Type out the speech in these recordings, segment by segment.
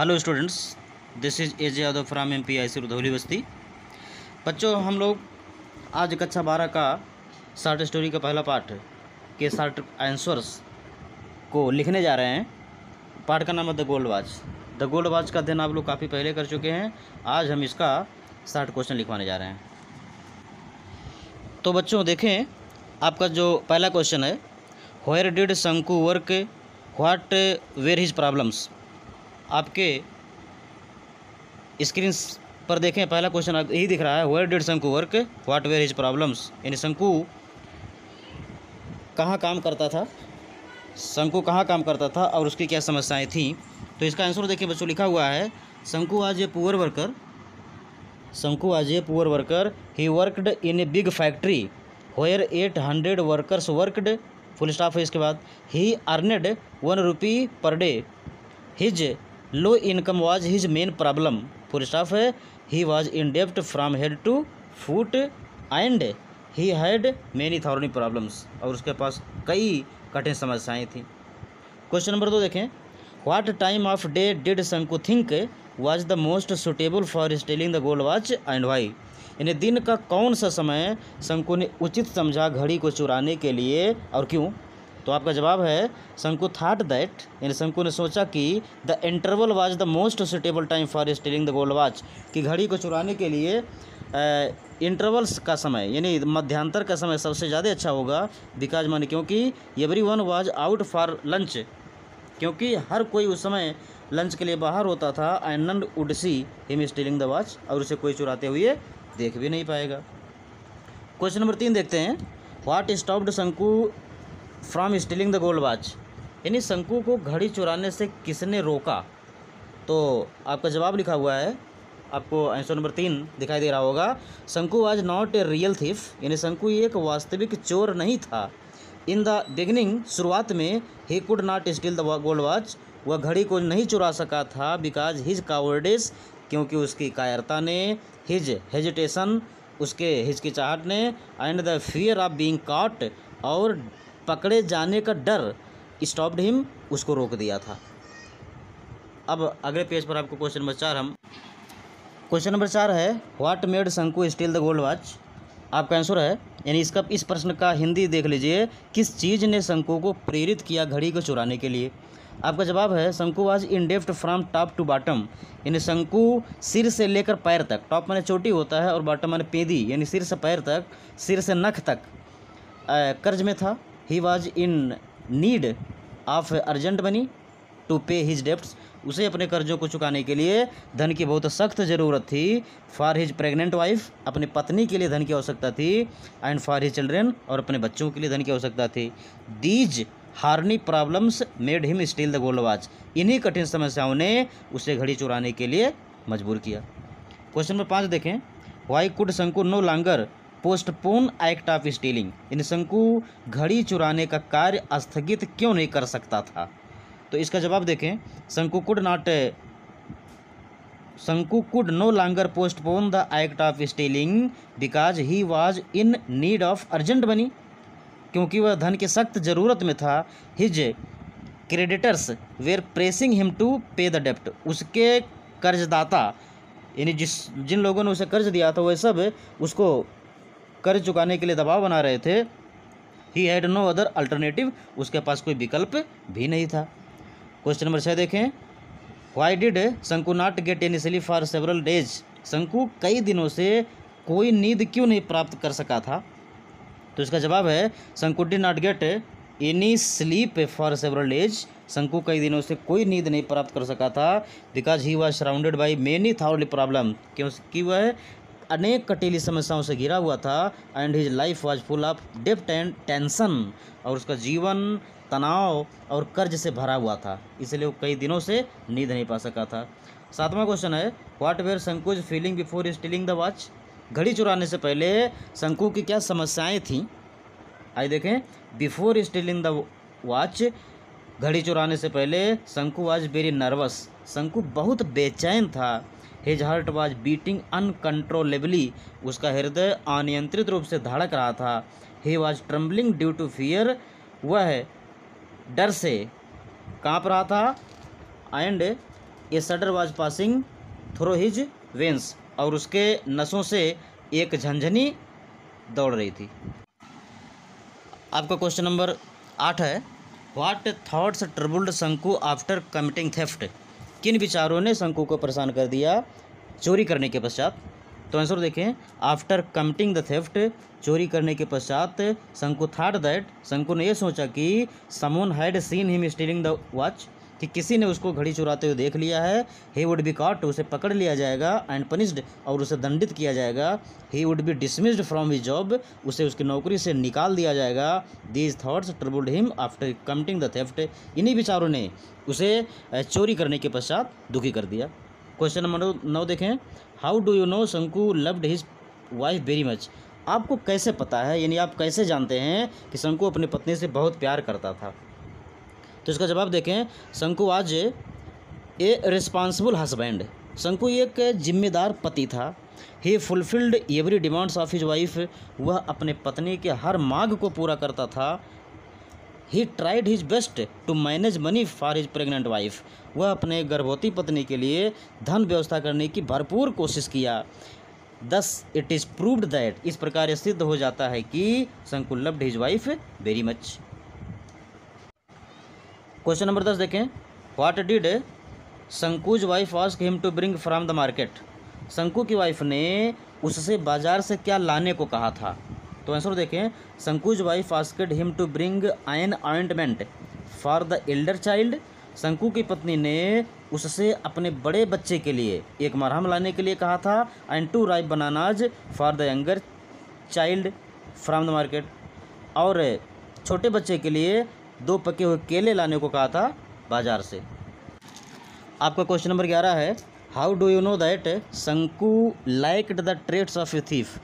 Hello students, this is AJ Yadav from MPIC Rudhauli बस्ती। बच्चों, हम लोग आज कक्षा 12 का शॉर्ट स्टोरी का पहला पार्ट के शॉर्ट आंसर्स को लिखने जा रहे हैं। पार्ट का नाम है the gold watch. The gold watch का अध्ययन आप लोग काफ़ी पहले कर चुके हैं। आज हम इसका शॉर्ट क्वेश्चन लिखवाने जा रहे हैं। तो बच्चों देखें, आपका जो पहला क्वेश्चन है, व्हेयर डिड शंकु work, what were his problems. आपके स्क्रीन पर देखें, पहला क्वेश्चन यही दिख रहा है, वेयर डिड शंकु work, what were his problems. यानी शंकु कहाँ काम करता था, शंकु कहाँ काम करता था और उसकी क्या समस्याएं थीं। तो इसका आंसर देखिए बच्चों, लिखा हुआ है शंकु आज ए पुअर वर्कर, शंकु आज a poor worker, he worked in a big factory where 800 workers worked, full stop है इसके बाद। He earned 1 rupee per day, his low income was his main problem, full stop है। He was in डेब्ट from head to foot and he had many thorny problems, और उसके पास कई कठिन समस्याएं थीं। क्वेश्चन नंबर 2 देखें, what time of day did Shanku think was the most suitable for stealing the gold watch and why. यानी दिन का कौन सा समय शंकु ने उचित समझा घड़ी को चुराने के लिए और क्यों। तो आपका जवाब है शंकु थाट दैट, यानी शंकु ने सोचा कि the interval was the most suitable time for stealing the gold watch, कि घड़ी को चुराने के लिए इंटरवल्स का समय यानी मध्यांतर का समय सबसे ज़्यादा अच्छा होगा। बिकॉज माने क्योंकि every one was out for lunch, क्योंकि हर कोई उस समय लंच के लिए बाहर होता था। And none would see him stealing the watch, और उसे कोई चुराते हुए देख भी नहीं पाएगा। क्वेश्चन नंबर 3 देखते हैं, व्हाट स्टॉप्ड शंकु from stealing the gold watch. यानी शंकु को घड़ी चुराने से किसने रोका। तो आपका जवाब लिखा हुआ है, आपको आंसर नंबर 3 दिखाई दे रहा होगा, शंकु was not a real thief, यानी शंकु एक वास्तविक चोर नहीं था। इन द बिगनिंग, शुरुआत में, he could not steel the gold watch, वह घड़ी को नहीं चुरा सका था। बिकॉज हिज कावर्डिस, क्योंकि उसकी कायरता ने, हिज हेजिटेशन, उसके हिचकिचाहट ने, and the fear of being caught, और पकड़े जाने का डर, स्टॉप्ड हिम, उसको रोक दिया था। अब अगले पेज पर आपको क्वेश्चन नंबर 4 है, व्हाट मेड शंकु स्टील द गोल्ड वॉच। आपका आंसर है, यानी इसका इस प्रश्न का हिंदी देख लीजिए, किस चीज़ ने शंकु को प्रेरित किया घड़ी को चुराने के लिए। आपका जवाब है शंकु वाज इन डेब्ट फ्रॉम टॉप टू बॉटम, यानी शंकु सिर से लेकर पैर तक, टॉप माने चोटी होता है और बॉटम माने पेदी, यानी सिर से पैर तक, सिर से नख तक कर्ज में था। He was in need of urgent money to pay his debts, उसे अपने कर्जों को चुकाने के लिए धन की बहुत सख्त ज़रूरत थी। फॉर हिज प्रेग्नेंट वाइफ, अपनी पत्नी के लिए धन की आवश्यकता थी। एंड फॉर हिज चिल्ड्रेन, और अपने बच्चों के लिए धन की आवश्यकता थी। These Harni problems made him steel the gold watch, इन्हीं कठिन समस्याओं ने उसे घड़ी चुराने के लिए मजबूर किया। क्वेश्चन नंबर 5 देखें, why could Shanku no longer postpone act of stealing, यानी शंकु घड़ी चुराने का कार्य स्थगित क्यों नहीं कर सकता था। तो इसका जवाब देखें, Shanku could no longer postpone the act of stealing because he was in need of urgent money, क्योंकि वह धन की सख्त ज़रूरत में था। His creditors were pressing him to pay the डेप्ट, उसके कर्जदाता यानी जिन लोगों ने उसे कर्ज दिया था वह सब उसको कर्ज चुकाने के लिए दबाव बना रहे थे। He had no other alternative, उसके पास कोई विकल्प भी नहीं था। क्वेश्चन नंबर 6 देखें, वाई डिड शंकु not get any sleep for several days, शंकु कई दिनों से कोई नींद क्यों नहीं प्राप्त कर सका था। तो इसका जवाब है शंकु did not get any sleep for several days, शंकु कई दिनों से कोई नींद नहीं प्राप्त कर सका था। Because he was surrounded by many thorny problem, क्योंकि वह अनेक कटीली समस्याओं से घिरा हुआ था। And his life was full of डेप्ट एंड टेंशन, और उसका जीवन तनाव और कर्ज से भरा हुआ था, इसलिए वो कई दिनों से नींद नहीं पा सका था। 7वां क्वेश्चन है, what were Shanku's feeling before stealing the watch, घड़ी चुराने से पहले शंकु की क्या समस्याएं थीं। आइए देखें, बिफोर स्टीलिंग द वॉच, घड़ी चुराने से पहले शंकु वाज वेरी नर्वस, शंकु बहुत बेचैन था। His heart was beating uncontrollably, उसका हृदय अनियंत्रित रूप से धड़क रहा था। He was trembling due to fear, वह डर से काँप रहा था। And a shudder was passing through his veins, और उसके नसों से एक झंझनी दौड़ रही थी। आपका क्वेश्चन नंबर 8 है, व्हाट थॉट्स ट्रबल्ड शंकु आफ्टर कमिटिंग थेफ्ट। किन विचारों ने शंकु को परेशान कर दिया चोरी करने के पश्चात। तो आंसर देखें, आफ्टर कमिटिंग द थेफ्ट, चोरी करने के पश्चात शंकु थॉट दैट, शंकु ने यह सोचा कि someone had seen him stealing the watch, कि किसी ने उसको घड़ी चुराते हुए देख लिया है। ही वुड बी कॉट, उसे पकड़ लिया जाएगा, एंड पनिश्ड, और उसे दंडित किया जाएगा। He would be dismissed from his job, उसे उसकी नौकरी से निकाल दिया जाएगा। These thoughts troubled him after committing the theft, इन्हीं विचारों ने उसे चोरी करने के पश्चात दुखी कर दिया। क्वेश्चन नंबर 9 देखें, हाउ डू यू नो शंकु loved his wife very much. आपको कैसे पता है, यानी आप कैसे जानते हैं कि शंकु अपनी पत्नी से बहुत प्यार करता था। तो इसका जवाब देखें, शंकु आज ए रिस्पॉन्सिबल हस्बैंड, शंकु एक जिम्मेदार पति था। He fulfilled every demands of his wife, वह अपने पत्नी के हर मांग को पूरा करता था। He tried his best to manage money for his pregnant wife, वह अपने गर्भवती पत्नी के लिए धन व्यवस्था करने की भरपूर कोशिश किया। Thus it is proved that, इस प्रकार सिद्ध हो जाता है कि Shanku loved his wife very much. Question number 10 देखें, what did Shanku's wife ask him to bring from the market. Shanku की वाइफ ने उससे बाजार से क्या लाने को कहा था। तो आंसर देखें, Shanku's wife asked him to bring an ointment for the elder child, Shanku की पत्नी ने उससे अपने बड़े बच्चे के लिए एक मरहम लाने के लिए कहा था। And two ripe bananas for the younger child from the market, और छोटे बच्चे के लिए 2 पके हुए केले लाने को कहा था बाजार से। आपका क्वेश्चन नंबर 11 है, how do you know that Shanku liked the traits of a thief.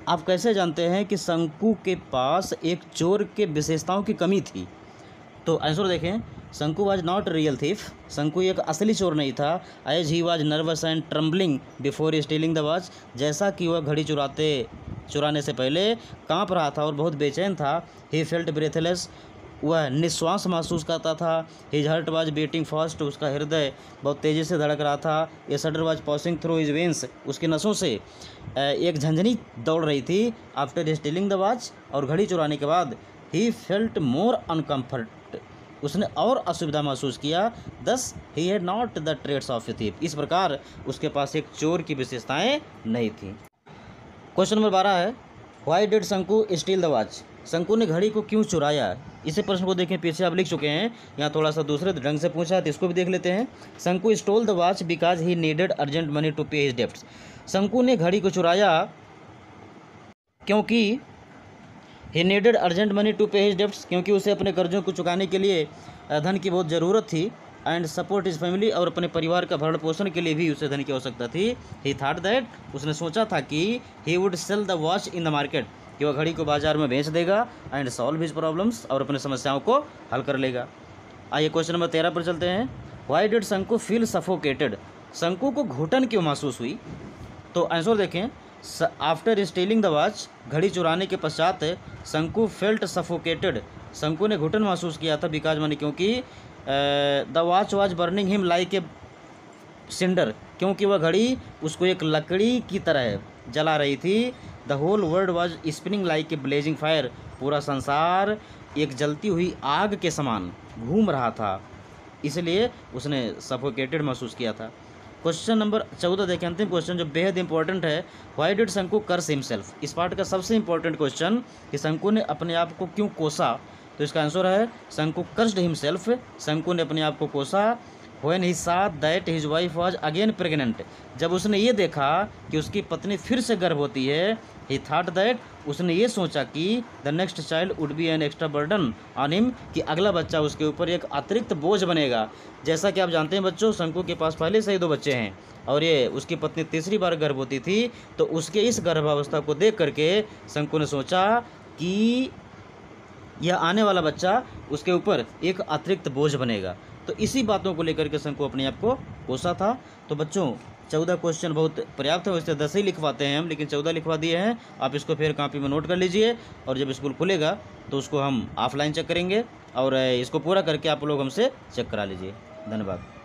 आप कैसे जानते हैं कि शंकु के पास एक चोर के विशेषताओं की कमी थी। तो आंसर देखें, शंकु वाज नॉट रियल थीफ, शंकु एक असली चोर नहीं था। As he was nervous and trembling before stealing the watch, जैसा कि वह घड़ी चुराने से पहले कांप रहा था और बहुत बेचैन था। ही फेल्ट ब्रेथलेस, वह निश्वास महसूस करता था। His heart was beating fast, उसका हृदय बहुत तेज़ी से धड़क रहा था। A shudder was passing through his veins, उसकी नसों से एक झंझनी दौड़ रही थी। आफ्टर स्टीलिंग द वॉच, और घड़ी चुराने के बाद ही फेल्ट मोर अनकम्फर्ट, उसने और असुविधा महसूस किया। दस he had not the traits of a thief, इस प्रकार उसके पास एक चोर की विशेषताएं नहीं थी। क्वेश्चन नंबर 12 है, व्हाई डिड शंकु स्टील द वॉच। शंकु ने घड़ी को क्यों चुराया। इसी प्रश्न को देखें, पीछे आप लिख चुके हैं, यहाँ थोड़ा सा दूसरे ढंग से पूछा है तो इसको भी देख लेते हैं। Shanku stole the watch because he needed urgent money to pay his debts. Shanku ने घड़ी को चुराया क्योंकि he needed urgent money to pay his debts, क्योंकि उसे अपने कर्जों को चुकाने के लिए धन की बहुत ज़रूरत थी। एंड सपोर्ट इज फैमिली, और अपने परिवार का भरण पोषण के लिए भी उसे धन की आवश्यकता थी। ही थॉट दैट, उसने सोचा था कि he would sell the watch in the market, कि वह घड़ी को बाजार में बेच देगा। एंड सॉल्व हिज प्रॉब्लम्स, और अपनी समस्याओं को हल कर लेगा। आइए क्वेश्चन नंबर 13 पर चलते हैं। व्हाई डिड शंकु फील सफोकेटेड। शंकु को घुटन क्यों महसूस हुई। तो आंसर देखें, आफ्टर स्टीलिंग द वॉच, घड़ी चुराने के पश्चात शंकु फेल्ट सफोकेटेड, शंकु ने घुटन महसूस किया था। बिकॉज मानी क्योंकि the watch was burning him like a cinder, क्योंकि वह घड़ी उसको एक लकड़ी की तरह जला रही थी। The whole world was spinning like a blazing fire, पूरा संसार एक जलती हुई आग के समान घूम रहा था, इसलिए उसने सफोकेटेड महसूस किया था। क्वेश्चन नंबर 14 देखें, अंतिम क्वेश्चन जो बेहद इंपॉर्टेंट है। व्हाई डिड शंकु कर्स हिमसेल्फ। इस पार्ट का सबसे इंपॉर्टेंट क्वेश्चन कि शंकु ने अपने आप को क्यों कोसा। तो इसका आंसर है शंकु कर्स्ड हिमसेल्फ, शंकु ने अपने आप को कोसा। When he saw that his wife was again pregnant, जब उसने ये देखा कि उसकी पत्नी फिर से गर्भवती है। ही थॉट दैट, उसने ये सोचा कि the next child would be an extra burden on him, कि अगला बच्चा उसके ऊपर एक अतिरिक्त बोझ बनेगा। जैसा कि आप जानते हैं बच्चों, शंकु के पास पहले से ही 2 बच्चे हैं और ये उसकी पत्नी तीसरी बार गर्भवती थी। तो उसके इस गर्भावस्था को देख करके शंकु ने सोचा कि यह आने वाला बच्चा उसके ऊपर एक अतिरिक्त बोझ बनेगा। तो इसी बातों को लेकर के शंकु अपने आप को कोसा था। तो बच्चों 14 क्वेश्चन बहुत पर्याप्त है, वैसे 10 ही लिखवाते हैं हम, लेकिन 14 लिखवा दिए हैं। आप इसको फिर कॉपी में नोट कर लीजिए, और जब स्कूल खुलेगा तो उसको हम ऑफलाइन चेक करेंगे, और इसको पूरा करके आप लोग हमसे चेक करा लीजिए। धन्यवाद।